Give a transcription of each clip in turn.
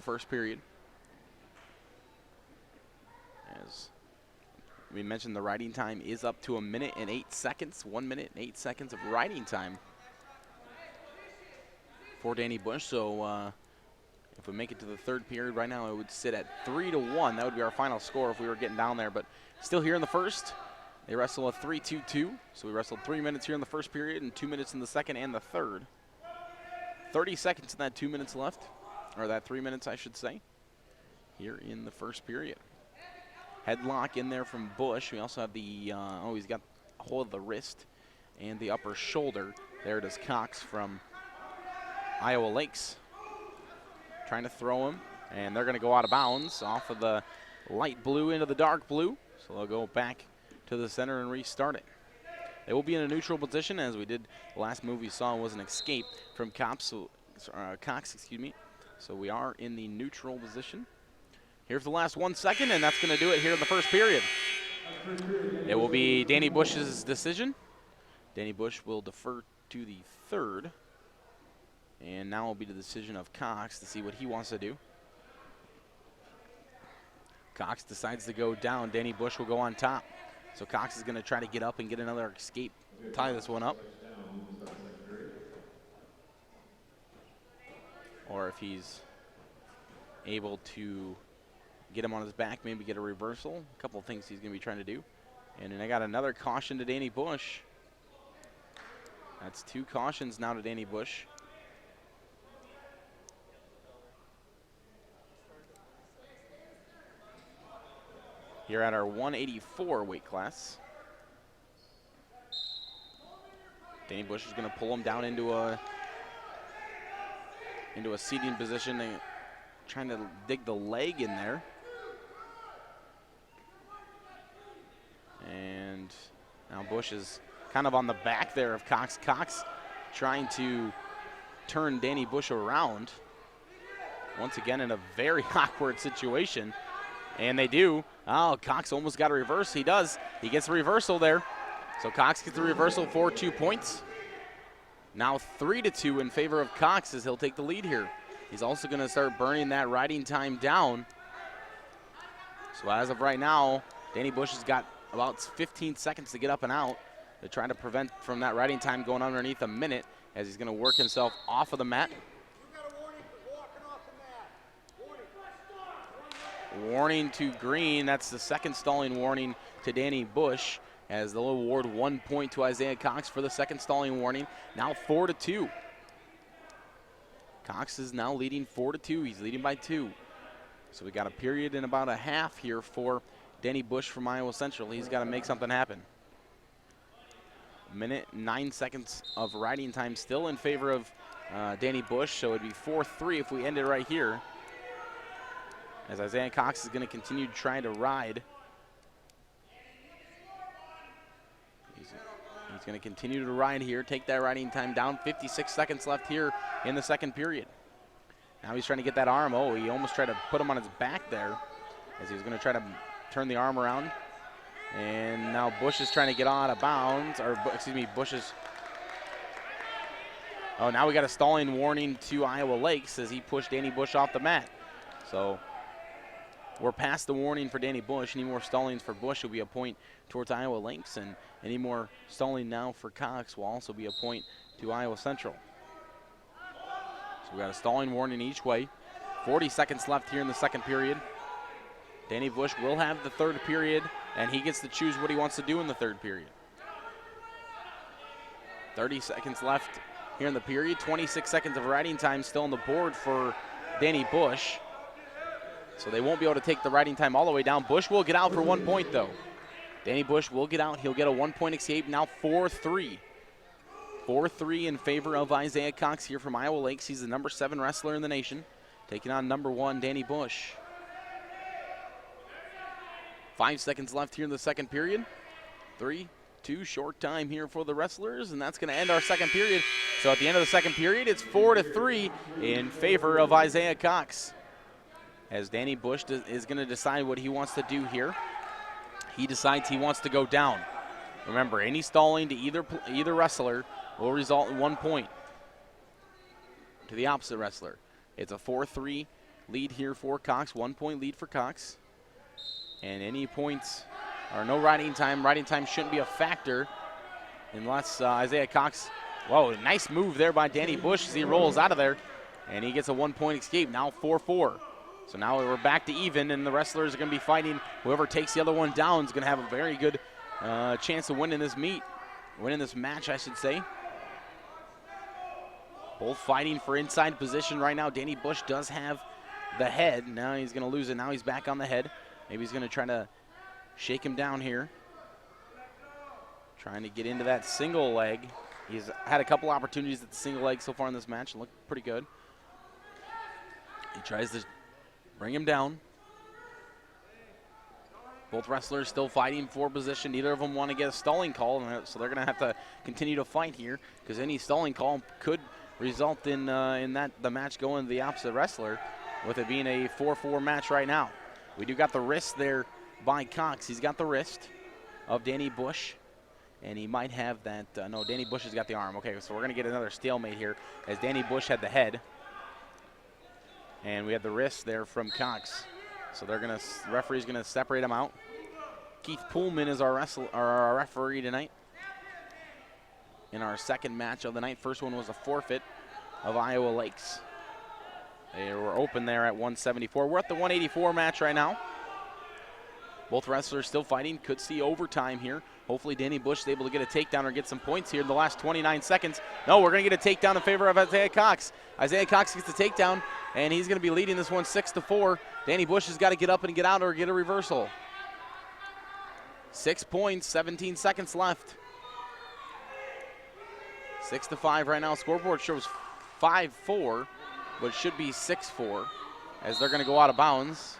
first period. As we mentioned, the riding time is up to 1 minute and 8 seconds. 1 minute and 8 seconds of riding time for Danny Bush. So if we make it to the third period right now, it would sit at 3-1. That would be our final score if we were getting down there. But still here in the first, they wrestle a 3-2-2. So we wrestled 3 minutes here in the first period and 2 minutes in the second and the third. 30 seconds in that 2 minutes left, or that 3 minutes, I should say, here in the first period. Headlock in there from Bush. We also have the, he's got a hold of the wrist and the upper shoulder. There it is, Cox from Iowa Lakes trying to throw him, and they're going to go out of bounds off of the light blue into the dark blue. So they'll go back to the center and restart it. They will be in a neutral position, as we did the last move we saw was an escape from Cox, excuse me. So we are in the neutral position. Here for the last 1 second, and that's going to do it here in the first period. It will be Danny Bush's decision. Danny Bush will defer to the third. And now will be the decision of Cox to see what he wants to do. Cox decides to go down. Danny Bush will go on top. So Cox is going to try to get up and get another escape, tie this one up. Or if he's able to get him on his back, maybe get a reversal. A couple of things he's going to be trying to do. And then I got another caution to Danny Bush. That's 2 cautions now to Danny Bush. Here at our 184 weight class. Danny Bush is going to pull him down into a seating position, and trying to dig the leg in there. And now Bush is kind of on the back there of Cox. Cox trying to turn Danny Bush around. Once again in a very awkward situation. And they do. Oh, Cox almost got a reverse. He does. He gets a reversal there. So Cox gets the reversal for 2 points. Now 3-2 in favor of Cox as he'll take the lead here. He's also going to start burning that riding time down. So as of right now, Danny Bush has got about 15 seconds to get up and out. They're trying to prevent from that riding time going underneath 1 minute as he's going to work himself off of the mat. Warning to green. That's the second stalling warning to Danny Bush, as they'll award 1 point to Isaiah Cox for the second stalling warning. Now 4-2. Cox is now leading 4-2. He's leading by 2. So we got a period and about a half here for Danny Bush from Iowa Central. He's got to make something happen. 1 minute, 9 seconds of riding time still in favor of Danny Bush. So it'd be 4-3 if we end it right here, as Isaiah Cox is going to continue trying to ride. He's going to continue to ride here, take that riding time down. 56 seconds left here in the second period. Now he's trying to get that arm. Oh, he almost tried to put him on his back there, as he was going to try to turn the arm around. And now Bush is trying to get out of bounds, or excuse me, Bush is. Oh, now we got a stalling warning to Iowa Lakes as he pushed Danny Bush off the mat. So we're past the warning for Danny Bush. Any more stallings for Bush will be a point towards Iowa Lakes, and any more stalling now for Cox will also be a point to Iowa Central. So we got a stalling warning each way. 40 seconds left here in the second period. Danny Bush will have the third period, and he gets to choose what he wants to do in the third period. 30 seconds left here in the period. 26 seconds of riding time still on the board for Danny Bush. So they won't be able to take the riding time all the way down. Bush will get out for 1 point, though. Danny Bush will get out. He'll get a 1 point escape. Now 4-3. 4-3 in favor of Isaiah Cox here from Iowa Lakes. He's the number 7 wrestler in the nation, taking on number 1 Danny Bush. 5 seconds left here in the second period. 3-2, short time here for the wrestlers, and that's going to end our second period. So at the end of the second period, it's 4-3 in favor of Isaiah Cox, as Danny Bush is going to decide what he wants to do here. He decides he wants to go down. Remember, any stalling to either wrestler will result in 1 point to the opposite wrestler. It's a 4-3 lead here for Cox, 1 point lead for Cox. And any points or no riding time shouldn't be a factor unless Isaiah Cox, whoa, nice move there by Danny Bush as he rolls out of there. And he gets a 1 point escape, now 4-4. So now we're back to even, and the wrestlers are going to be fighting. Whoever takes the other one down is going to have a very good chance of winning this match, I should say. Both fighting for inside position right now. Danny Bush does have the head. Now he's going to lose it. Now he's back on the head. Maybe he's going to try to shake him down here. Trying to get into that single leg. He's had a couple opportunities at the single leg so far in this match. Looked pretty good. He tries to bring him down. Both wrestlers still fighting for position. Neither of them want to get a stalling call, so they're going to have to continue to fight here because any stalling call could result in the match going to the opposite wrestler, with it being a 4-4 match right now. We do got the wrist there by Cox. He's got the wrist of Danny Bush, and he might have that. No, Danny Bush has got the arm. Okay, so we're going to get another stalemate here as Danny Bush had the head, and we have the wrist there from Cox. So the referee's going to separate them out. Keith Pullman is our referee tonight in our second match of the night. First one was a forfeit of Iowa Lakes. They were open there at 174. We're at the 184 match right now. Both wrestlers still fighting. Could see overtime here. Hopefully Danny Bush is able to get a takedown or get some points here in the last 29 seconds. No, we're going to get a takedown in favor of Isaiah Cox. Isaiah Cox gets the takedown, and he's going to be leading this one 6-4. Danny Bush has got to get up and get out or get a reversal. 6 points, 17 seconds left. 6-5 right now. Scoreboard shows 5-4, but it should be 6-4 as they're going to go out of bounds.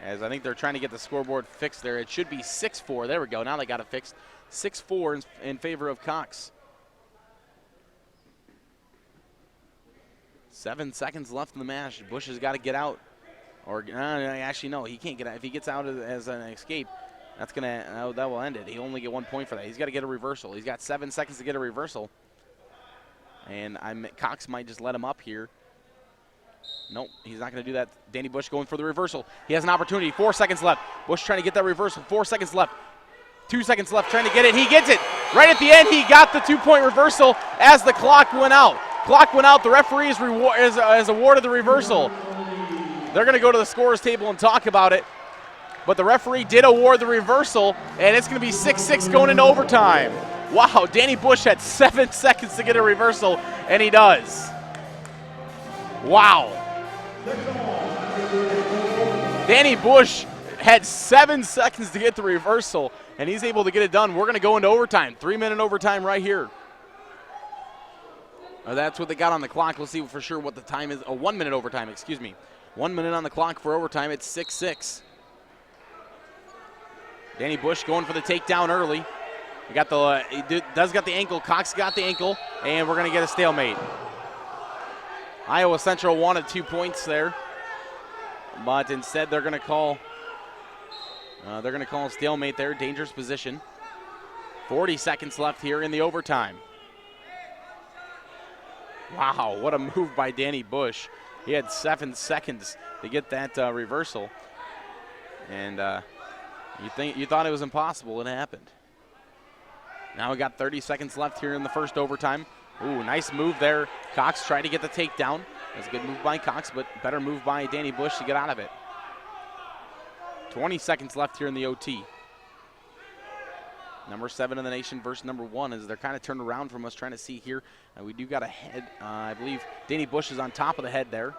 As I think they're trying to get the scoreboard fixed there. It should be 6-4. There we go. Now they got it fixed. 6-4 in favor of Cox. 7 seconds left in the match. Bush has got to get out. Or actually, no, he can't get out. If he gets out as an escape, that will end it. He'll only get 1 point for that. He's got to get a reversal. He's got 7 seconds to get a reversal. And Cox might just let him up here. Nope, he's not going to do that. Danny Bush going for the reversal. He has an opportunity. 4 seconds left. Bush trying to get that reversal. 4 seconds left. 2 seconds left trying to get it. He gets it. Right at the end, he got the 2 point reversal as the clock went out. Clock went out. The referee has awarded the reversal. They're going to go to the scorer's table and talk about it. But the referee did award the reversal, and it's going to be 6-6 going into overtime. Wow, Danny Bush had 7 seconds to get a reversal, and he does. Wow. Danny Bush had 7 seconds to get the reversal, and he's able to get it done. We're going to go into overtime. 3-minute overtime right here. That's what they got on the clock. We'll see for sure what the time is. 1 minute overtime, excuse me. 1 minute on the clock for overtime. It's 6-6. Danny Bush going for the takedown early. He does got the ankle. Cox got the ankle, and we're going to get a stalemate. Iowa Central wanted 2 points there, but instead they're going to call a stalemate there. Dangerous position. 40 seconds left here in the overtime. Wow, what a move by Danny Bush. He had 7 seconds to get that reversal, and you thought it was impossible. It happened. Now we got 30 seconds left here in the first overtime. Ooh, nice move there. Cox tried to get the takedown. That's a good move by Cox, but better move by Danny Bush to get out of it. 20 seconds left here in the OT. Number 7 in the nation versus number 1 as they're kind of turned around from us, trying to see here. We do got a head. I believe Danny Bush is on top of the head there.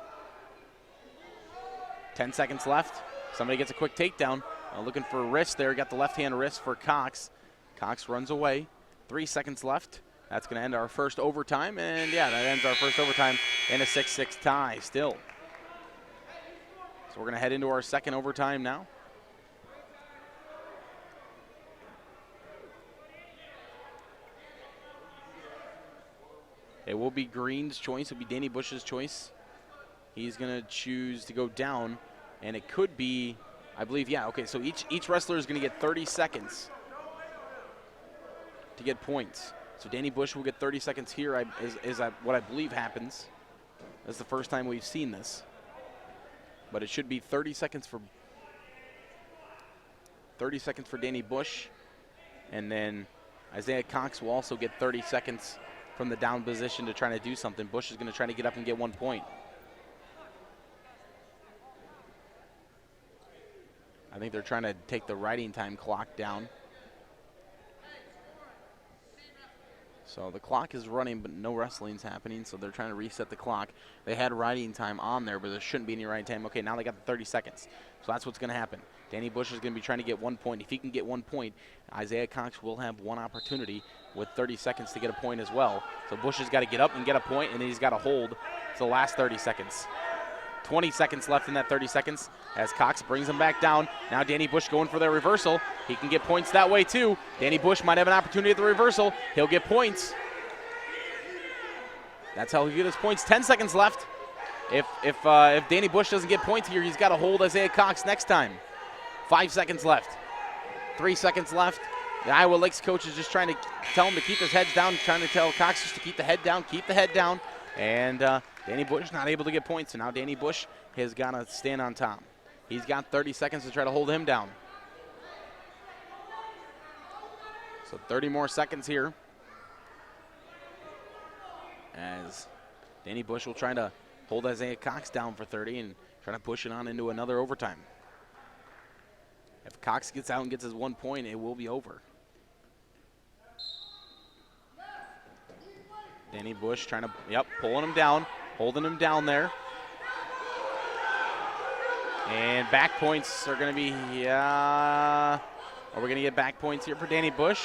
10 seconds left. Somebody gets a quick takedown. Looking for a wrist there. Got the left-hand wrist for Cox. Cox runs away. 3 seconds left. That's going to end our first overtime. And, yeah, that ends our first overtime in a 6-6 tie still. So we're going to head into our second overtime now. It will be Green's choice. It will be Danny Bush's choice. He's going to choose to go down, and it could be, I believe, yeah, okay, so each wrestler is going to get 30 seconds to get points. So Danny Bush will get 30 seconds here, is what I believe happens. That's the first time we've seen this. But it should be 30 seconds for Danny Bush. And then Isaiah Cox will also get 30 seconds from the down position to try to do something. Bush is going to try to get up and get 1 point. I think they're trying to take the riding time clock down. So the clock is running, but no wrestling's happening, so they're trying to reset the clock. They had riding time on there, but there shouldn't be any riding time. Okay, now they got the 30 seconds. So that's what's going to happen. Danny Bush is going to be trying to get 1 point. If he can get 1 point, Isaiah Cox will have one opportunity with 30 seconds to get a point as well. So Bush has got to get up and get a point, and then he's got to hold to the last 30 seconds. 20 seconds left in that 30 seconds as Cox brings him back down. Now Danny Bush going for their reversal. He can get points that way too. Danny Bush might have an opportunity at the reversal. He'll get points. That's how he'll get his points. 10 seconds left. If Danny Bush doesn't get points here, he's got to hold Isaiah Cox next time. 5 seconds left. 3 seconds left. The Iowa Lakes coach is just trying to tell him to keep his head down, trying to tell Cox just to keep the head down, And Danny Bush not able to get points, so now Danny Bush has got to stand on top. He's got 30 seconds to try to hold him down. So 30 more seconds here as Danny Bush will try to hold Isaiah Cox down for 30 and try to push it on into another overtime. If Cox gets out and gets his 1 point, it will be over. Danny Bush trying to, pulling him down, holding him down there. And back points are going to be, are we going to get back points here for Danny Bush?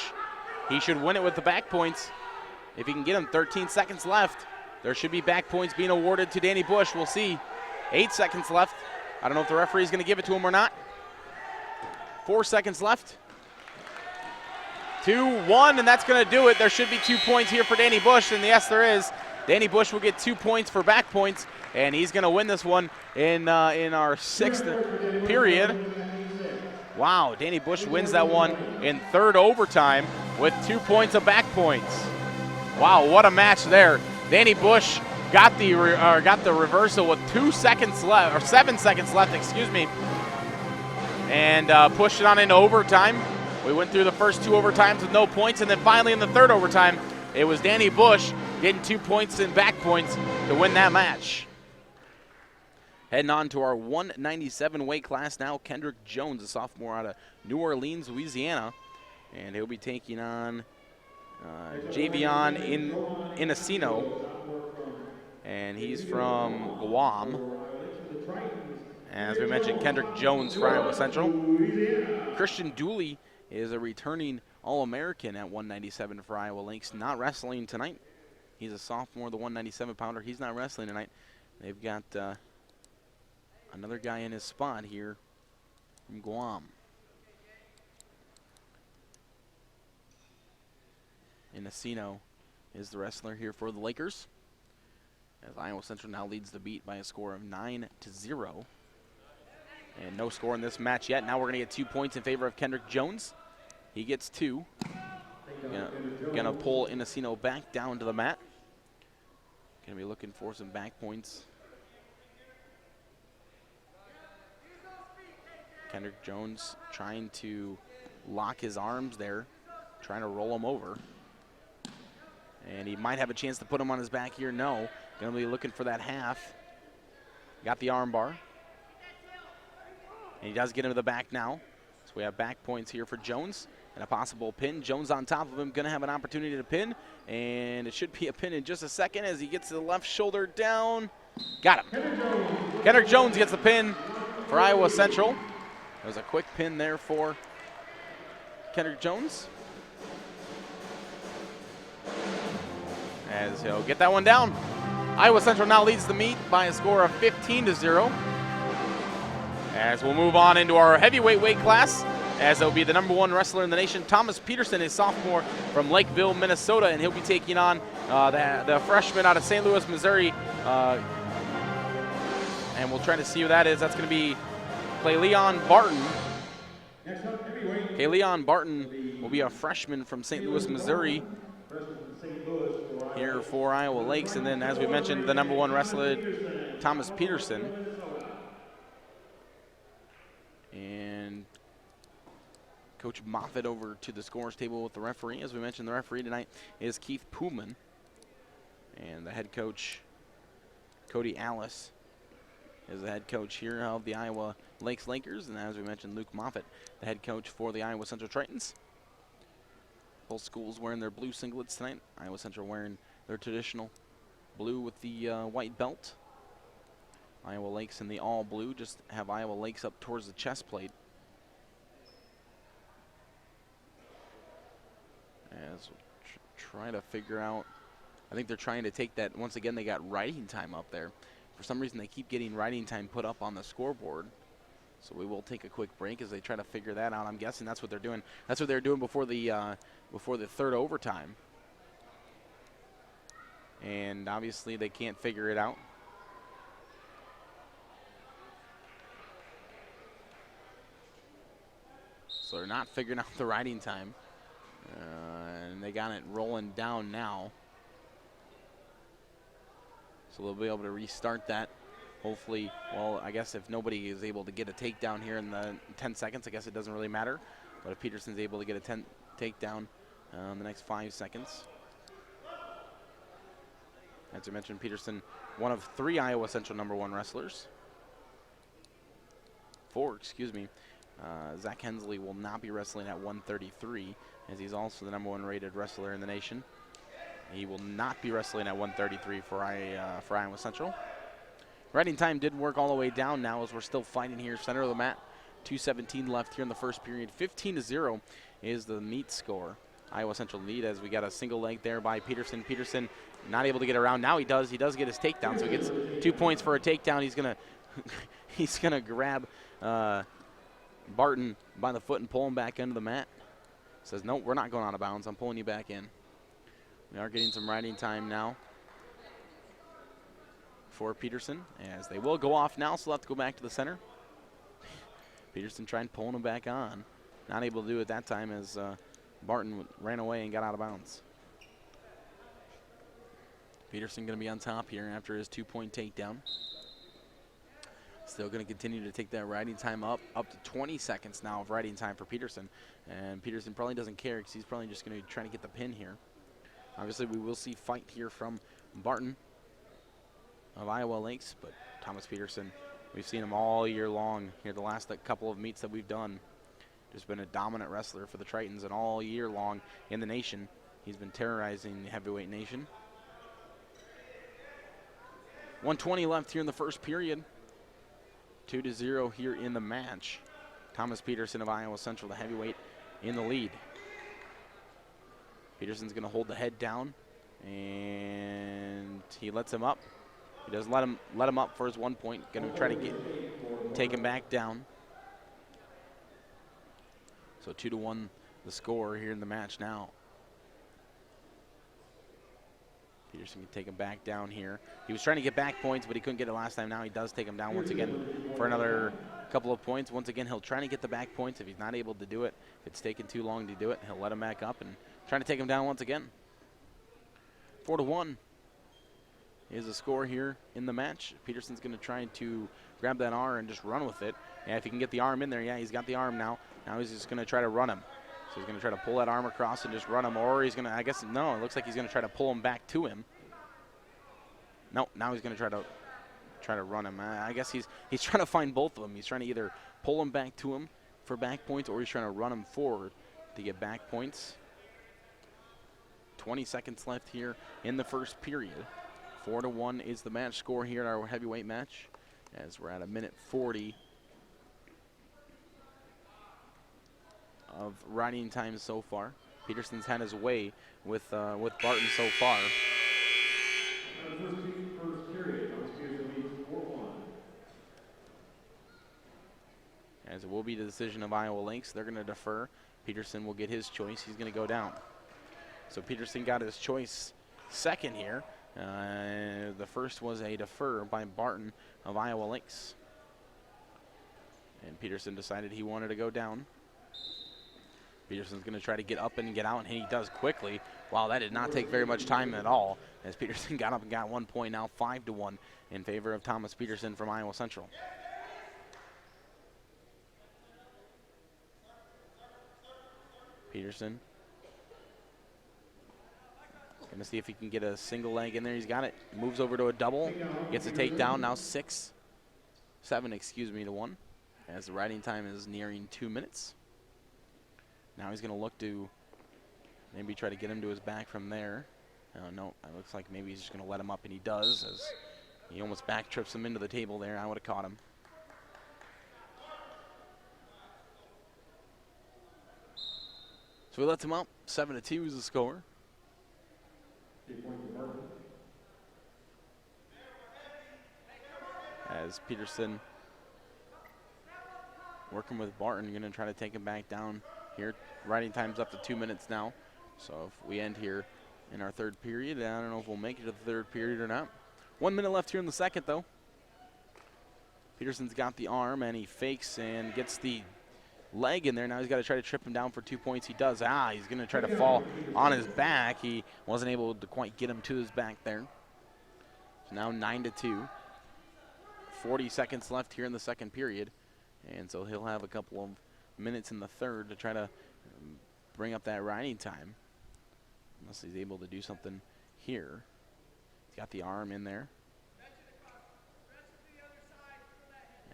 He should win it with the back points. If he can get them, 13 seconds left. There should be back points being awarded to Danny Bush. We'll see. 8 seconds left. I don't know if the referee is going to give it to him or not. 4 seconds left. 2-1, and that's going to do it. There should be 2 points here for Danny Bush, and yes, there is. Danny Bush will get 2 points for back points, and he's going to win this one in our 6th period. Wow, Danny Bush wins that one in 3rd overtime with 2 points of back points. Wow, what a match there. Danny Bush got the reversal with 2 seconds left, or 7 seconds left, excuse me, and pushed it on into overtime. We went through the first 2 overtimes with no points, and then finally in the 3rd overtime, it was Danny Bush getting 2 points and back points to win that match. Heading on to our 197 weight class now, Kendrick Jones, a sophomore out of New Orleans, Louisiana, and he'll be taking on Javion Inacino, and he's from Guam. As we mentioned, Kendrick Jones for Iowa Central. Christian Dooley is a returning All-American at 197 for Iowa Lakes, not wrestling tonight. He's a sophomore, the 197-pounder. He's not wrestling tonight. They've got another guy in his spot here from Guam. Inacino is the wrestler here for the Lakers, as Iowa Central now leads the beat by a score of 9-0. And no score in this match yet. Now we're going to get 2 points in favor of Kendrick Jones. He gets 2. Going to pull Inacino back down to the mat. Going to be looking for some back points. Kendrick Jones trying to lock his arms there, trying to roll him over. And he might have a chance to put him on his back here. No. Going to be looking for that half. Got the arm bar. And he does get him to the back now. So we have back points here for Jones and a possible pin. Jones on top of him, going to have an opportunity to pin. And it should be a pin in just a second as he gets the left shoulder down. Got him. Kendrick Jones gets the pin for Iowa Central. There's a quick pin there for Kendrick Jones, as he'll get that one down. Iowa Central now leads the meet by a score of 15-0. As we'll move on into our heavyweight weight class, as it'll be the #1 wrestler in the nation, Thomas Peterson, a sophomore from Lakeville, Minnesota, and he'll be taking on the freshman out of St. Louis, Missouri. And we'll try to see who that is. That's going to be Clayleon Barton. Clayleon Barton will be a freshman from St. Louis, Missouri. here for Iowa Lakes. And then, as we mentioned, the number 1 wrestler, Thomas Peterson. And Coach Moffitt over to the scorer's table with the referee. As we mentioned, the referee tonight is Keith Poolman. And the head coach, Cody Alice, is the head coach here of the Iowa Lakes Lakers. And as we mentioned, Luke Moffitt, the head coach for the Iowa Central Tritons. Both schools wearing their blue singlets tonight. Iowa Central wearing their traditional blue with the white belt. Iowa Lakes in the all blue, just have Iowa Lakes up towards the chest plate. As we try to figure out, I think they're trying to take that, once again they got riding time up there. For some reason they keep getting riding time put up on the scoreboard. So we will take a quick break as they try to figure that out. I'm guessing that's what they're doing. That's what they're doing before the third overtime. And obviously they can't figure it out. So they're not figuring out the riding time. And they got it rolling down now. So they'll be able to restart that. Hopefully, well, I guess if nobody is able to get a takedown here in the 10 seconds, I guess it doesn't really matter. But if Peterson's able to get a takedown in the next 5 seconds. As I mentioned, Peterson, one of 3 Iowa Central number 1 wrestlers. 4, excuse me. Zach Hensley will not be wrestling at 133, as he's also the number 1 rated wrestler in the nation. He will not be wrestling at 133 for Iowa Central. Riding time did work all the way down now as we're still fighting here, center of the mat. 2:17 left here in the first period. 15-0 is the meet score. Iowa Central lead as we got a single leg there by Peterson. Peterson not able to get around. Now he does. He does get his takedown, so he gets 2 points for a takedown. He's gonna grab Barton by the foot and pull him back into the mat. Says, nope, we're not going out of bounds. I'm pulling you back in. We are getting some riding time now for Peterson, as they will go off now, so they'll have to go back to the center. Peterson trying to pull him back on. Not able to do it that time as Barton ran away and got out of bounds. Peterson going to be on top here after his 2-point takedown. Still going to continue to take that riding time up to 20 seconds now of riding time for Peterson. And Peterson probably doesn't care because he's probably just going to try to get the pin here. Obviously, we will see fight here from Barton of Iowa Lakes, but Thomas Peterson, we've seen him all year long here, the last couple of meets that we've done. Just been a dominant wrestler for the Tritons, and all year long in the nation, he's been terrorizing the heavyweight nation. 1:20 left here in the first period. 2-0 here in the match. Thomas Peterson of Iowa Central, the heavyweight, in the lead. Peterson's going to hold the head down, and he lets him up. He does let him up for his 1 point. Going to try to take him back down. So 2-1 the score here in the match now. Peterson can take him back down here. He was trying to get back points, but he couldn't get it last time. Now he does take him down once again for another couple of points. Once again, he'll try to get the back points. If he's not able to do it, if it's taking too long to do it, he'll let him back up and try to take him down once again. 4-1 is the score here in the match. Peterson's going to try to grab that arm and just run with it. Yeah, if he can get the arm in there, yeah, he's got the arm now. Now he's just going to try to run him. So he's going to try to pull that arm across and just run him, or he's going to, I guess, no, it looks like he's going to try to pull him back to him. No, now he's going to try to run him. I guess he's trying to find both of them. He's trying to either pull him back to him for back points, or he's trying to run him forward to get back points. 20 seconds left here in the first period. 4-1 is the match score here in our heavyweight match, as we're at 1:40 of riding time so far. Peterson's had his way with Barton so far. As it will be the decision of Iowa Lakes, they're going to defer. Peterson will get his choice. He's going to go down. So Peterson got his choice second here. The first was a defer by Barton of Iowa Lakes. And Peterson decided he wanted to go down. Peterson's going to try to get up and get out, and he does quickly. Wow, that did not take very much time at all, as Peterson got up and got 1 point, now 5-1 in favor of Thomas Peterson from Iowa Central. Peterson going to see if he can get a single leg in there. He's got it. Moves over to a double. Gets a takedown. Now 7 to 1. As the riding time is nearing 2 minutes. Now he's going to look to maybe try to get him to his back from there. No, it looks like maybe he's just going to let him up, and he does, as he almost back trips him into the table there. I would have caught him. So he lets him up. 7-2 is the score. As Peterson working with Barton, going to try to take him back down here. Riding time's up to 2 minutes now. So if we end here in our third period, I don't know if we'll make it to the third period or not. 1 minute left here in the second, though. Peterson's got the arm, and he fakes and gets the leg in there. Now he's got to try to trip him down for 2 points. He does. He's going to try to fall on his back. He wasn't able to quite get him to his back there. So now 9-2. 40 seconds left here in the second period. And so he'll have a couple of minutes in the third to try to bring up that riding time. Unless he's able to do something here. He's got the arm in there.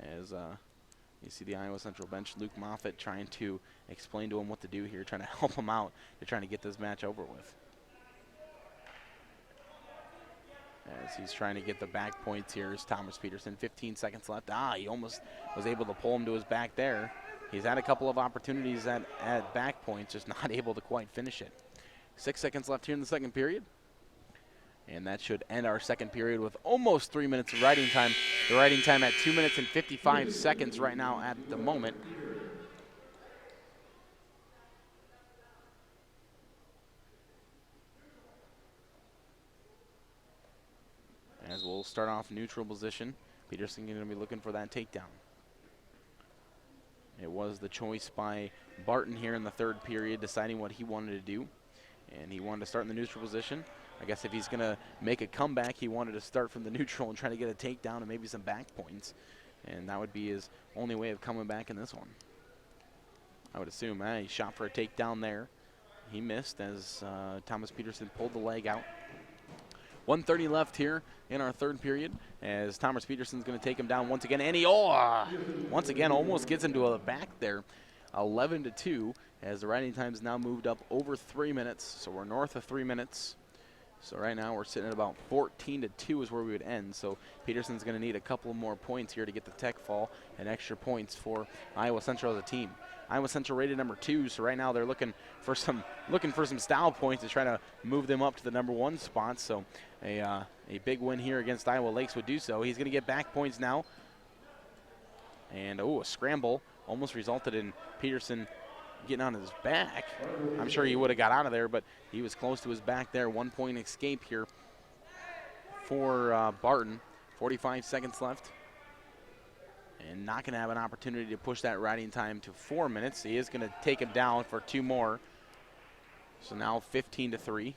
As you see the Iowa Central bench, Luke Moffitt trying to explain to him what to do here, trying to help him out. They're trying to get this match over with. As he's trying to get the back points here is Thomas Peterson. 15 seconds left. He almost was able to pull him to his back there. He's had a couple of opportunities at back points, just not able to quite finish it. 6 seconds left here in the second period. And that should end our second period with almost 3 minutes of riding time. The riding time at 2 minutes and 55 seconds right now at the moment. As we'll start off neutral position. Peterson going to be looking for that takedown. It was the choice by Barton here in the third period, deciding what he wanted to do. And he wanted to start in the neutral position. I guess if he's going to make a comeback, he wanted to start from the neutral and try to get a takedown and maybe some back points. And that would be his only way of coming back in this one. I would assume. He shot for a takedown there. He missed as Thomas Peterson pulled the leg out. 1:30 left here in our third period as Thomas Peterson's going to take him down once again. And he, once again, almost gets him to a back there. 11-2 as the riding time's now moved up over 3 minutes. So we're north of 3 minutes. So right now we're sitting at about 14-2 is where we would end. So Peterson's going to need a couple more points here to get the tech fall and extra points for Iowa Central as a team. Iowa Central rated number 2, so right now they're looking for some style points to try to move them up to the number 1 spot. So a big win here against Iowa Lakes would do so. He's going to get back points now. And a scramble almost resulted in Peterson getting on his back. I'm sure he would have got out of there, but he was close to his back there. 1 point escape here for Barton. 45 seconds left. And not going to have an opportunity to push that riding time to 4 minutes. He is going to take him down for 2 more. So now 15-3.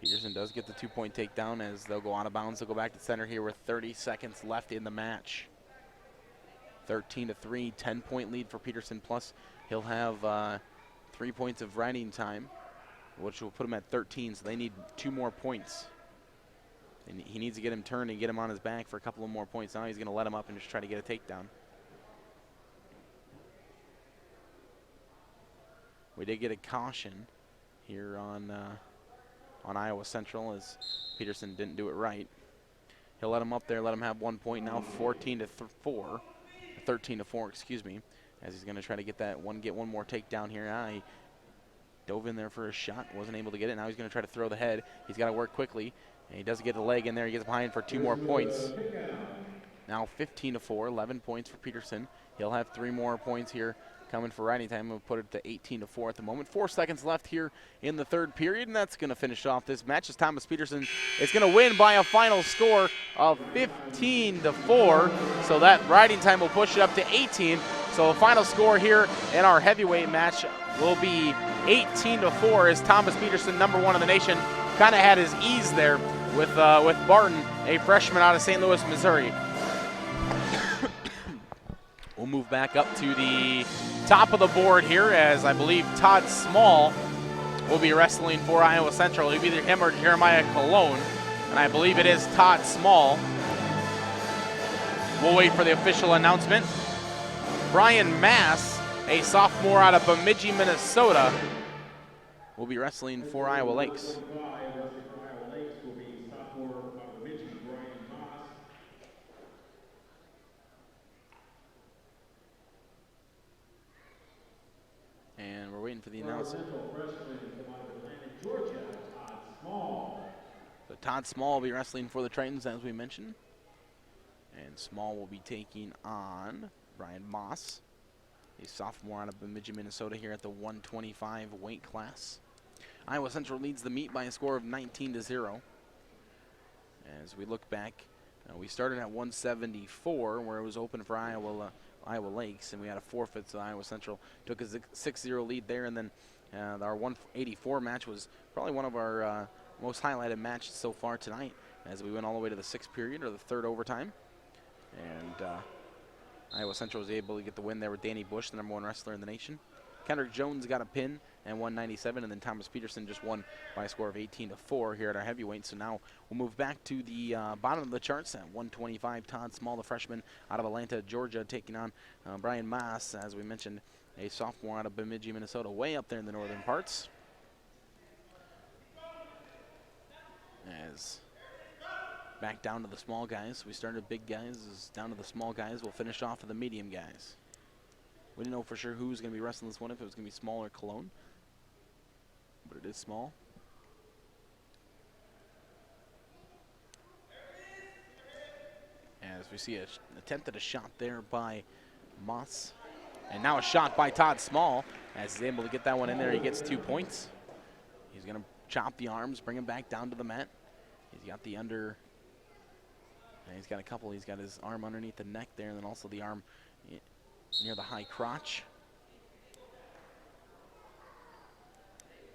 Peterson does get the 2-point takedown as they'll go out of bounds. They'll go back to center here with 30 seconds left in the match. 13-3, 10-point lead for Peterson. Plus, he'll have 3 points of riding time, which will put him at 13. So they need 2 more points. And he needs to get him turned and get him on his back for a couple of more points. Now he's going to let him up and just try to get a takedown. We did get a caution here on Iowa Central as Peterson didn't do it right. He'll let him up there, let him have 1 point. Now 13-4, excuse me, as he's going to try to get one more takedown here. He dove in there for a shot, wasn't able to get it. Now he's going to try to throw the head. He's got to work quickly. And he doesn't get the leg in there. He gets behind for 2 more points. Now 15-4, 11 points for Peterson. He'll have 3 more points here coming for riding time. We'll put it to 18-4 at the moment. 4 seconds left here in the third period, and that's going to finish off this match as Thomas Peterson is going to win by a final score of 15-4. So that riding time will push it up to 18 So the final score here in our heavyweight match will be 18-4 as Thomas Peterson, #1 in the nation, kind of had his ease there with Barton, a freshman out of St. Louis, Missouri. We'll move back up to the top of the board here as I believe Todd Small will be wrestling for Iowa Central. It'll be either him or Jeremiah Colon, and I believe it is Todd Small. We'll wait for the official announcement. Brian Mass, a sophomore out of Bemidji, Minnesota, will be wrestling for Iowa Lakes. And we're waiting for the announcement. So Todd Small will be wrestling for the Tritons, as we mentioned. And Small will be taking on Brian Moss, a sophomore out of Bemidji, Minnesota, here at the 125 weight class. Iowa Central leads the meet by a score of 19-0. As we look back, we started at 174, where it was open for Iowa Lakes, and we had a forfeit, so Iowa Central took a 6-0 lead there. And then our 184 match was probably one of our most highlighted matches so far tonight, as we went all the way to the 6th period, or the 3rd overtime. And Iowa Central was able to get the win there with Danny Bush, the #1 wrestler in the nation. Kendrick Jones got a pin and 197, and then Thomas Peterson just won by a score of 18-4 here at our heavyweight. So now we'll move back to the bottom of the charts at 125. Todd Small, the freshman out of Atlanta, Georgia, taking on Brian Maas, as we mentioned, a sophomore out of Bemidji, Minnesota, way up there in the northern parts. As back down to the small guys. We started big guys, is down to the small guys. We'll finish off with the medium guys. We didn't know for sure who was going to be wrestling this one, if it was going to be Small or Cologne, but it is Small. As we see an attempt at a shot there by Moss, and now a shot by Todd Small, as he's able to get that one in there. He gets 2 points. He's going to chop the arms, bring him back down to the mat. He's got the under, and he's got a couple. He's got his arm underneath the neck there, and then also the arm near the high crotch.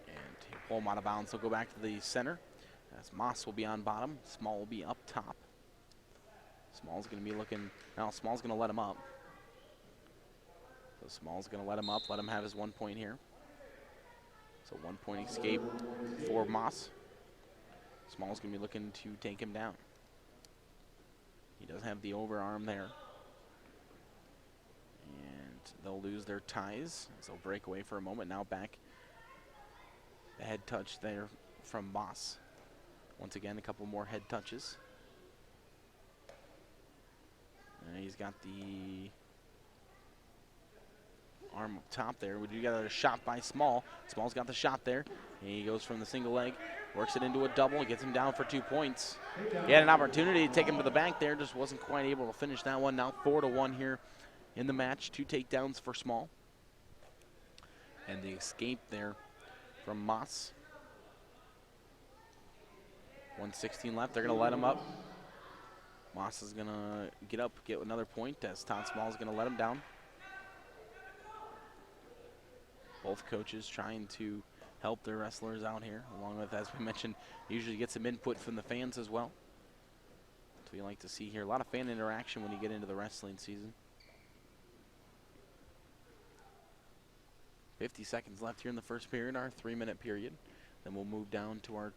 And he'll pull him out of bounds. He'll go back to the center, as Moss will be on bottom. Small will be up top. Small's going to be looking, now Small's going to let him up. So Small's going to let him up, let him have his 1 point here. So 1 point escape for Moss. Small's going to be looking to take him down. He does have the overarm there. And they'll lose their ties. So they'll break away for a moment. Now back. The head touch there from Moss. Once again, a couple more head touches. And he's got the arm up top there. We do got a shot by Small. Small's got the shot there. He goes from the single leg, works it into a double, gets him down for 2 points. He had an opportunity to take him to the bank there, just wasn't quite able to finish that one. Now 4-1 here in the match. 2 takedowns for Small. And the escape there from Moss. 1:16 left. They're going to let him up. Moss is going to get up, get another point, as Todd Small is going to let him down. Both coaches trying to help their wrestlers out here, along with, as we mentioned, usually get some input from the fans as well. That's what we like to see here. A lot of fan interaction when you get into the wrestling season. 50 seconds left here in the first period, our 3-minute period. Then we'll move down to our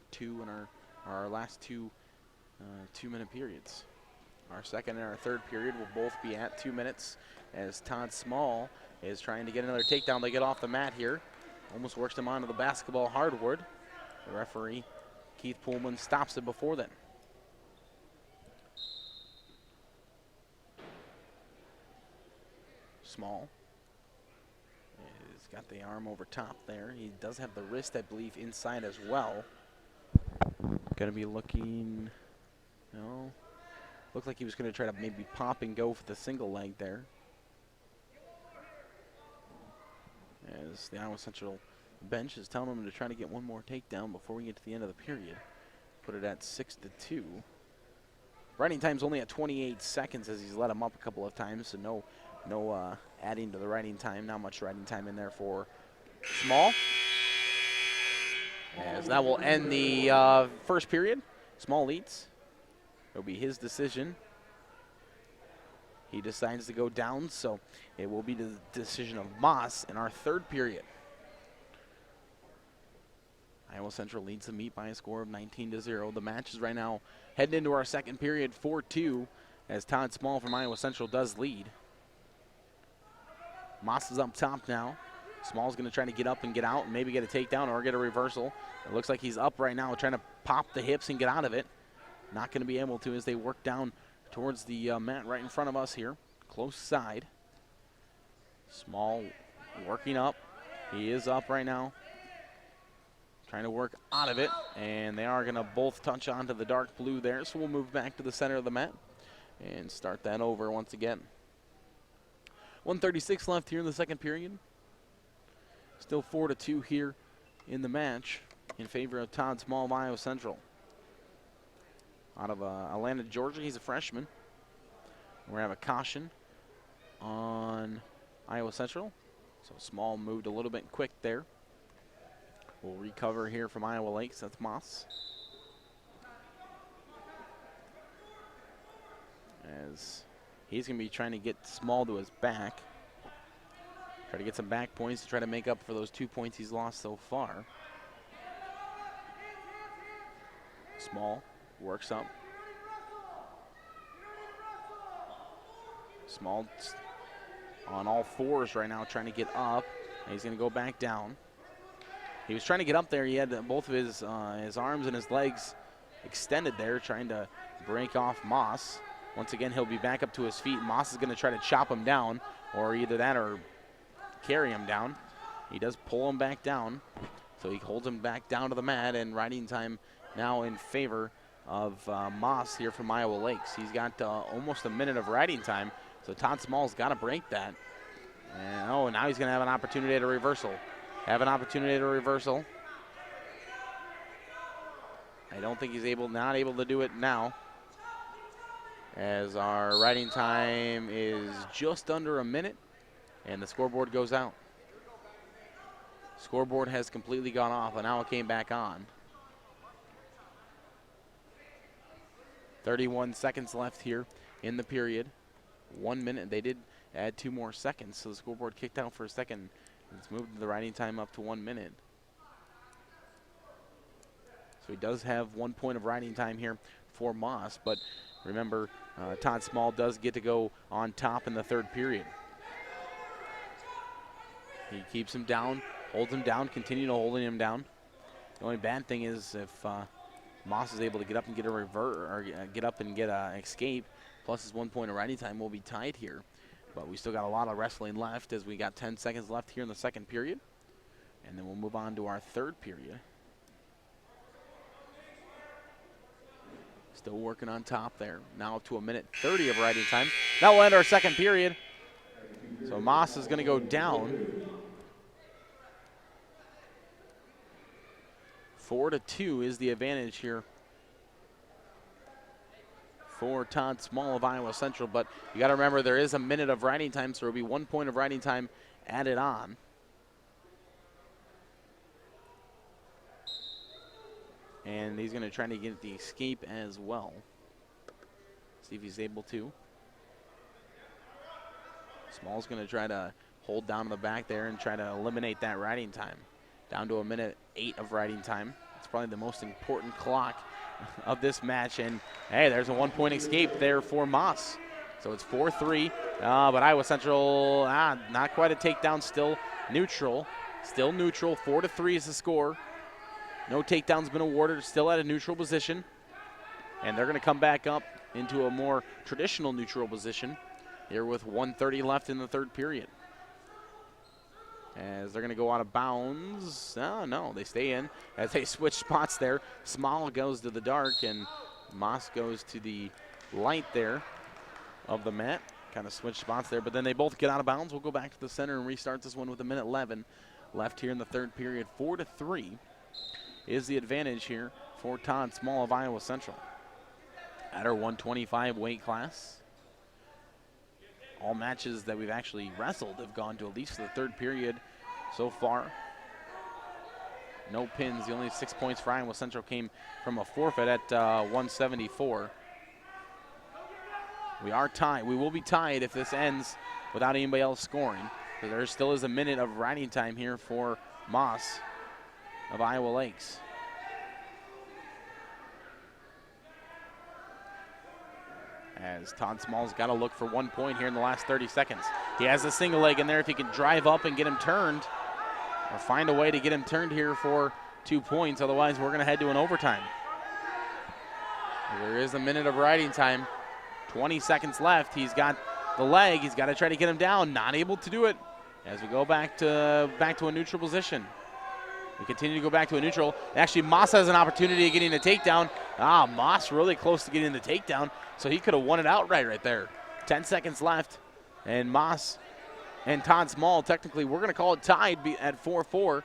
our last two 2-minute periods. Our second and our third period will both be at 2 minutes, as Todd Small is trying to get another takedown. They get off the mat here. Almost works him onto the basketball hardwood. The referee, Keith Pullman, stops it before then. Small has got the arm over top there. He does have the wrist, I believe, inside as well. Going to be looking, no. Looked like he was going to try to maybe pop and go for the single leg there. As the Iowa Central bench is telling him to try to get one more takedown before we get to the end of the period. Put it at 6-2. Running time's only at 28 seconds, as he's let him up a couple of times, so no No adding to the riding time. Not much riding time in there for Small. As that will end the first period. Small leads. It'll be his decision. He decides to go down, so it will be the decision of Moss in our third period. Iowa Central leads the meet by a score of 19-0. The match is right now heading into our second period, 4-2, as Todd Small from Iowa Central does lead. Moss is up top now. Small's going to try to get up and get out and maybe get a takedown or get a reversal. It looks like he's up right now trying to pop the hips and get out of it. Not going to be able to as they work down towards the mat right in front of us here. Close side. Small working up. He is up right now. Trying to work out of it. And they are going to both touch onto the dark blue there. So we'll move back to the center of the mat and start that over once again. 1:36 left here in the second period. Still 4-2 here in the match in favor of Todd Small of Iowa Central. Out of Atlanta, Georgia, he's a freshman. We're going to have a caution on Iowa Central. So Small moved a little bit quick there. We'll recover here from Iowa Lakes. That's Moss. As he's going to be trying to get Small to his back. Try to get some back points to try to make up for those 2 points he's lost so far. Small works up. Small on all fours right now trying to get up. And he's going to go back down. He was trying to get up there. He had both of his arms and his legs extended there trying to break off Moss. Once again, he'll be back up to his feet. Moss is going to try to chop him down, or either that or carry him down. He does pull him back down, so he holds him back down to the mat, and riding time now in favor of Moss here from Iowa Lakes. He's got almost a minute of riding time, so Todd Small's got to break that. And now he's going to have an opportunity at a reversal. I don't think he's not able to do it now, as our riding time is just under a minute, and the scoreboard goes out. Scoreboard has completely gone off, and now it came back on. 31 seconds left here in the period. 1 minute. They did add 2 more seconds, so the scoreboard kicked out for a second. It's moved the riding time up to 1 minute. So he does have 1 point of riding time here for Moss, but remember, Todd Small does get to go on top in the third period. He keeps him down, holds him down, continue to holding him down. The only bad thing is if Moss is able to get up and get a get up and get an escape, plus his 1 point of riding time, will be tied here. But we still got a lot of wrestling left, as we got 10 seconds left here in the second period. And then we'll move on to our third period. Still working on top there. Now up to 1:30 of riding time. That will end our second period. So Moss is going to go down. 4-2 is the advantage here for Todd Small of Iowa Central, but you got to remember there is a minute of riding time, so there will be 1 point of riding time added on. And he's going to try to get the escape as well. See if he's able to. Small's going to try to hold down in the back there and try to eliminate that riding time. Down to 1:08 of riding time. It's probably the most important clock of this match, and hey, there's a 1 point escape there for Moss. So it's 4-3, but Iowa Central, not quite a takedown, still neutral. 4-3 is the score. No takedowns been awarded, still at a neutral position. And they're gonna come back up into a more traditional neutral position here with 1:30 left in the third period. As they're going to go out of bounds. No, they stay in as they switch spots there. Small goes to the dark, and Moss goes to the light there of the mat. Kind of switch spots there, but then they both get out of bounds. We'll go back to the center and restart this one with 1:11 left here in the third period. 4-3 is the advantage here for Todd Small of Iowa Central. At our 125 weight class. all matches that we've actually wrestled have gone to at least the third period so far. No pins. The only 6 points for Iowa Central came from a forfeit at 174. We are tied. We will be tied if this ends without anybody else scoring. So there still is a minute of riding time here for Moss of Iowa Lakes. As Todd Small's got to look for 1 point here in the last 30 seconds. He has a single leg in there. If he can drive up and get him turned, or find a way to get him turned here for 2 points. Otherwise, we're going to head to an overtime. There is a minute of riding time. 20 seconds left. He's got the leg. He's got to try to get him down. Not able to do it. As we go back to a neutral position. We continue to go back to a neutral. Actually, Moss has an opportunity of getting a takedown. Moss really close to getting the takedown, so he could have won it outright right there. 10 seconds left, and Moss and Todd Small, technically, we're going to call it tied at 4-4.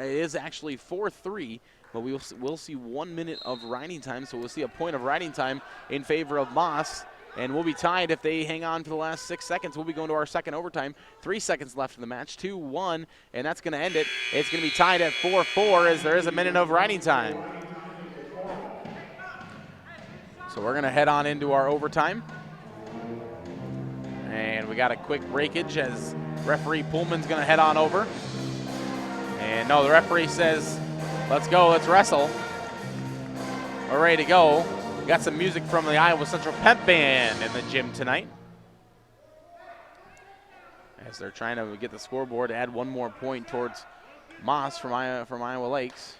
It is actually 4-3, but we'll see 1 minute of riding time, so we'll see a point of riding time in favor of Moss. And we'll be tied if they hang on for the last 6 seconds. We'll be going to our second overtime. 3 seconds left in the match, 2-1, and that's going to end it. It's going to be tied at 4-4 as there is a minute of riding time. So we're going to head on into our overtime. And we got a quick breakage as referee Pullman's going to head on over. And no, the referee says, let's go, let's wrestle. We're ready to go. Got some music from the Iowa Central Pep Band in the gym tonight, as they're trying to get the scoreboard to add 1 more point towards Moss from Iowa Lakes.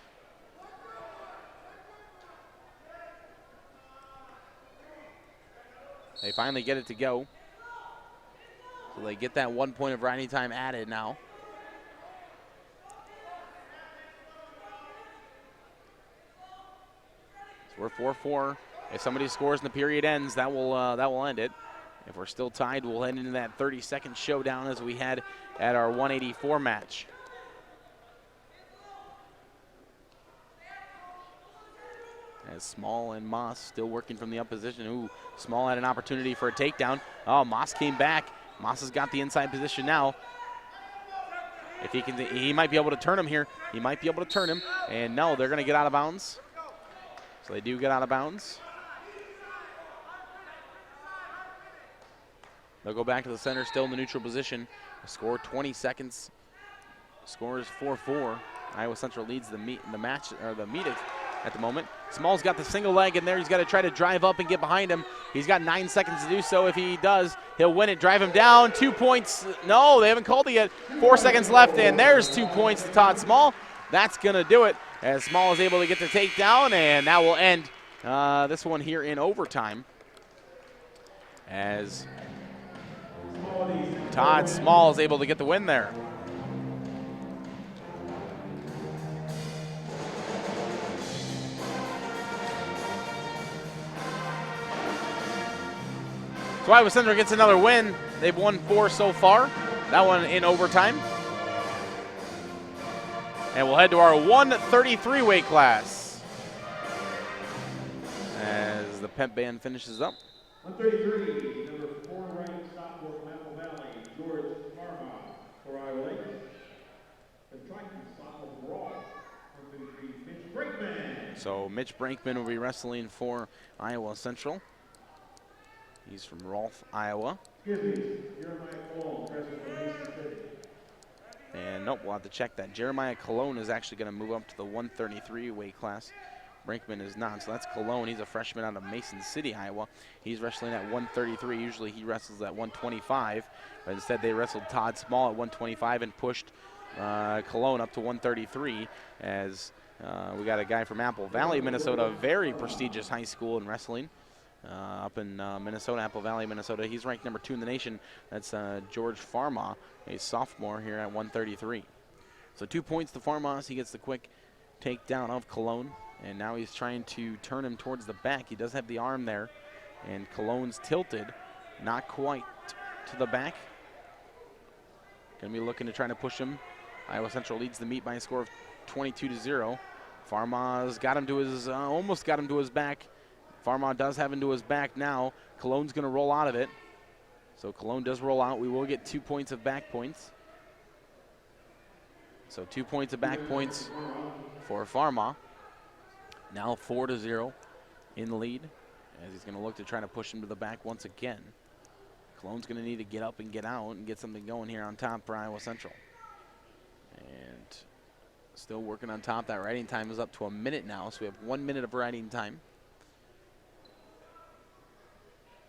They finally get it to go. So they get that 1 point of riding time added now. So we're 4-4. If somebody scores and the period ends, that will end it. If we're still tied, we'll head into that 30-second showdown as we had at our 184 match. As Small and Moss still working from the up position. Ooh, Small had an opportunity for a takedown. Oh, Moss came back. Moss has got the inside position now. If he can, he might be able to turn him here. He might be able to turn him. And no, they're going to get out of bounds. So they do get out of bounds. They'll go back to the center, still in the neutral position. Score 20 seconds. Score is 4-4. Iowa Central leads the meet at the moment. Small's got the single leg in there. He's got to try to drive up and get behind him. He's got 9 seconds to do so. If he does, he'll win it. Drive him down. 2 points. No, they haven't called it yet. 4 seconds left, and there's 2 points to Todd Small. That's going to do it, as Small is able to get the takedown, and that will end this one here in overtime. As Todd Small is able to get the win there. So Iowa Central gets another win. They've won 4 so far. That one in overtime. And we'll head to our 133 weight class as the Pep Band finishes up. 133, number 4 ranked sophomore from Apple Valley, George Farma for Iowa Lakes. The Triton sophomore brawl, 133, Mitch Brinkman. So Mitch Brinkman will be wrestling for Iowa Central. He's from Rolfe, Iowa. Jeremiah Cologne, president of Mason City. And nope, we'll have to check that. Jeremiah Cologne is actually going to move up to the 133 weight class. Brinkman is not, so that's Cologne. He's a freshman out of Mason City, Iowa. He's wrestling at 133. Usually he wrestles at 125, but instead they wrestled Todd Small at 125 and pushed Cologne up to 133, as we got a guy from Apple Valley, Minnesota, a very prestigious high school in wrestling. Up in Minnesota, Apple Valley, Minnesota. He's ranked number 2 in the nation. That's George Farma, a sophomore here at 133. So 2 points to Farmas. He gets the quick takedown of Cologne, and now he's trying to turn him towards the back. He does have the arm there, and Cologne's tilted, not quite to the back. Going to be looking to try to push him. Iowa Central leads the meet by a score of 22-0. Farma's got him to his, almost got him to his back. Farma does have him to his back now. Cologne's going to roll out of it. So Cologne does roll out. We will get 2 points of back points. So 2 points of back points for Pharma. Now 4-0 in the lead, as he's going to look to try to push him to the back once again. Cologne's going to need to get up and get out and get something going here on top for Iowa Central. And still working on top. That riding time is up to a minute now, so we have 1 minute of riding time.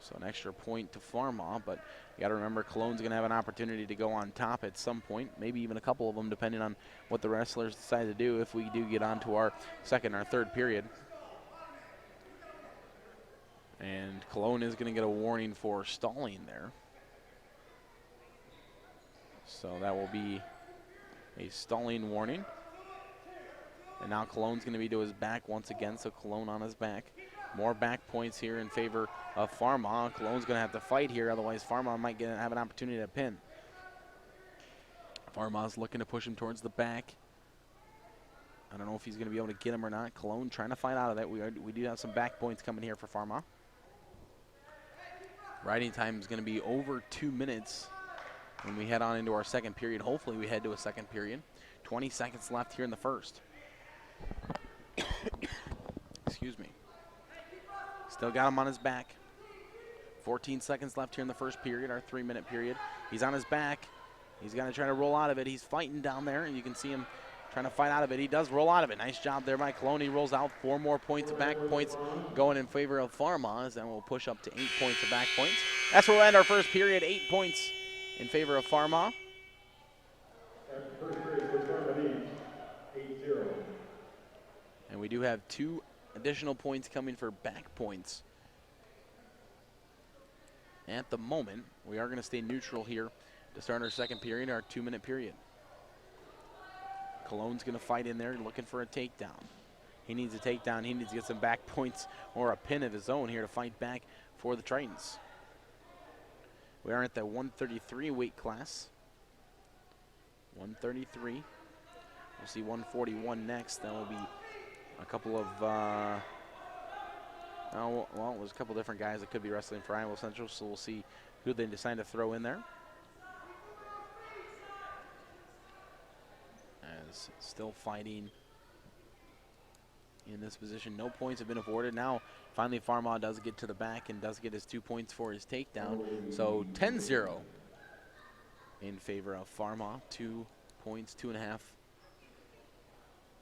So an extra point to Pharma, but you got to remember Cologne's going to have an opportunity to go on top at some point, maybe even a couple of them, depending on what the wrestlers decide to do if we do get on to our second or third period. And Cologne is going to get a warning for stalling there. So that will be a stalling warning. And now Cologne's going to be to his back once again, so Cologne on his back. More back points here in favor of Pharma. Cologne's going to have to fight here, otherwise Pharma might have an opportunity to pin. Pharma's looking to push him towards the back. I don't know if he's going to be able to get him or not. Cologne trying to fight out of that. We do have some back points coming here for Pharma. Riding time is going to be over 2 minutes when we head on into our second period. Hopefully we head to a second period. 20 seconds left here in the first. Excuse me. Still got him on his back. 14 seconds left here in the first period, our 3-minute period. He's on his back. He's going to try to roll out of it. He's fighting down there, and you can see him trying to fight out of it. He does roll out of it. Nice job there by Cologne. He rolls out. 4 more points of back points going in favor of Pharma, and we'll push up to 8 points of back points. That's where we'll end our first period. 8 points in favor of Pharma. And we do have 2 additional points coming for back points. At the moment, we are going to stay neutral here to start our second period, our 2-minute period. Cologne's going to fight in there looking for a takedown. He needs a takedown. He needs to get some back points or a pin of his own here to fight back for the Tritons. We are at the 133 weight class. 133. We'll see 141 next. That will be a couple of, well, there's a couple different guys that could be wrestling for Iowa Central, so we'll see who they decide to throw in there. As still fighting in this position. No points have been awarded. Now, finally, Pharma does get to the back and does get his 2 points for his takedown. So 10-0 in favor of Pharma. 2 points, 2.5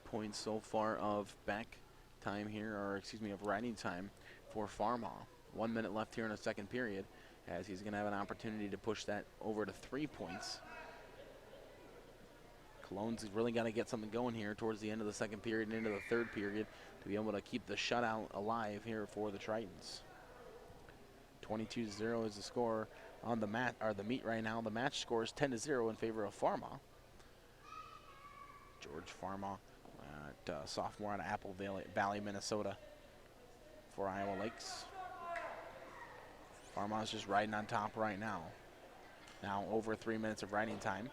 points so far of back time here, or excuse me, of riding time for Pharma. 1 minute left here in the second period, as he's going to have an opportunity to push that over to 3 points. Cologne's really got to get something going here towards the end of the second period and into the third period to be able to keep the shutout alive here for the Tritons. 22-0 is the score on the mat, or the meet right now. The match score is 10-0 in favor of Pharma. George Pharma, sophomore out of Apple Valley, Minnesota, for Iowa Lakes. Pharma's just riding on top right now. Now over 3 minutes of riding time.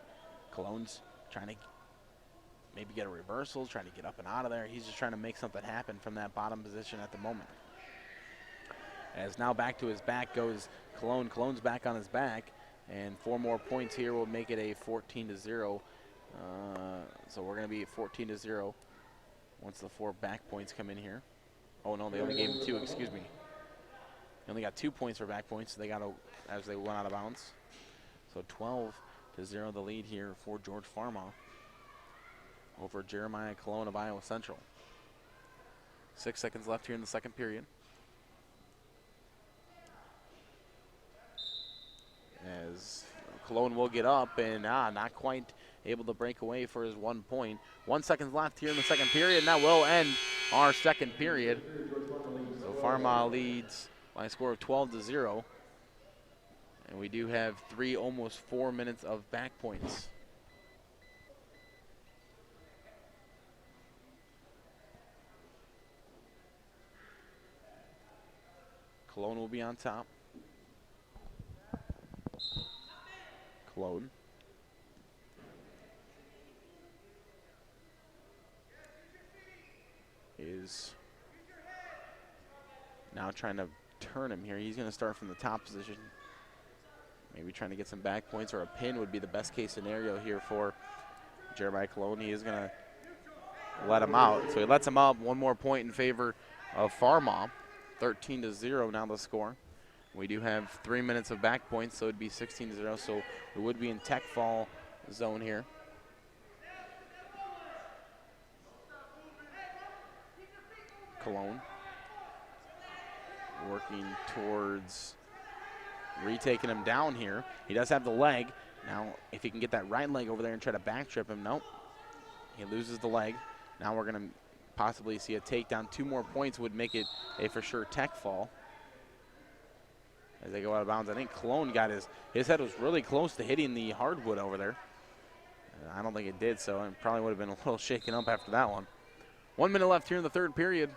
Cologne's trying to maybe get a reversal, trying to get up and out of there. He's just trying to make something happen from that bottom position at the moment. As now back to his back goes Cologne. Cologne's back on his back, and 4 more points here will make it a 14-0. So we're going to be at 14-0 once the 4 back points come in here. Oh no, they only gave him 2, excuse me. They only got 2 points for back points, so they got to, as they went out of bounds. So 12-0 the lead here for George Pharma over Jeremiah Cologne of Iowa Central. 6 seconds left here in the second period. As Cologne will get up and not quite able to break away for his 1 point. 1 second left here in the second period, and that will end our second period. So Pharma leads by a score of 12-0. And we do have 3, almost 4 minutes of back points. Cologne will be on top. Cologne. Is now trying to turn him here. He's going to start from the top position. Maybe trying to get some back points, or a pin would be the best case scenario here for Jeremiah Cologne. He is going to let him out. So he lets him out. 1 more point in favor of Farmont. 13-0 now the score. We do have 3 minutes of back points, so it'd be 16-0. So we would be in tech fall zone here. Cologne working towards retaking him down here. He does have the leg. Now, if he can get that right leg over there and try to back trip him, nope. He loses the leg. Now we're going to possibly see a takedown. 2 more points would make it a for sure tech fall. As they go out of bounds, I think Cologne got his head was really close to hitting the hardwood over there. I don't think it did, so it probably would have been a little shaken up after that one. 1 minute left here in the third period.